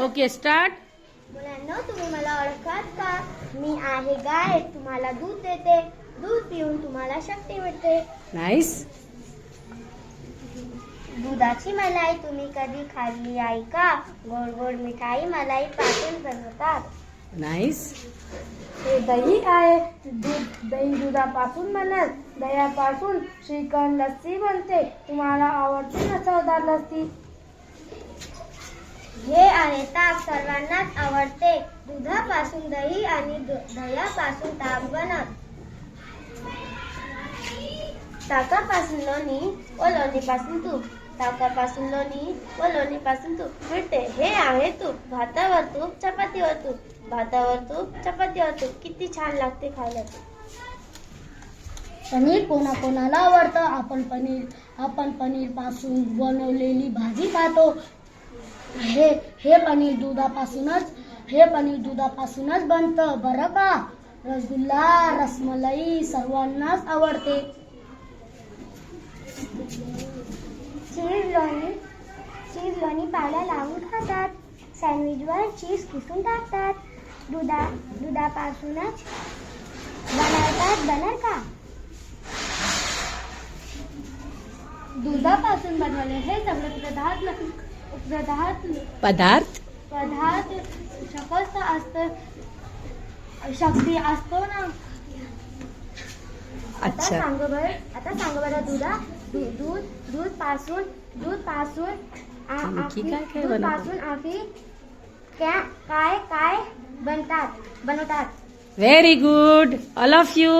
Okay start. मुलांनो, तुम्ही मला ओळखात का? मी आहे गाय, तुम्हाला दूध देते. दूध पिऊन तुम्हाला शक्ती मिळते. नाईस. दुधाची मलाई तुम्ही कधी खाल्ली आहे का? गोड गोड मिठाई मलाई पासून बनवतात. नाईस. हे दही आहे. दही दुधापासून बनत. दह्यापासून श्रीखंड लस्सी बनते. तुम्हाला आवडते ना चवदार लस्सी? हे आहे ताक, सर्वांनाच आवडते. दुधापासून दही आणि दह्यापासून ताक बनत. ताकापासून लोणी व लोणीपासून तूप. ताकापासून लोणी व लोणीपासून तूप मिळते. हे आहे तूप. भातावर तूप, चपातीवर तूप. भातावर तूप, चपातीवर तूप. किती छान लागते खायला ते. पनीर कोणाकोणाला आवडतं? आपण पनीर पासून बनवलेली भाजी खातो. हे पनीर दुधापासूनच बनतं बरं का. रसगुल्ला, रसमलाई सर्वांनाच आवडते. चीज लोणी पाला लावून खातात. सँडविचवर चीज किसून टाकतात. दुधापासूनच बनवतात बरं का. दुधापासून बनवले हे सगळे पदार्थ शक्ती असतो ना. आता अच्छा. सांग बरं दूध पासून आणखी काय बनवतात? काय बनवतात. Very good all of you.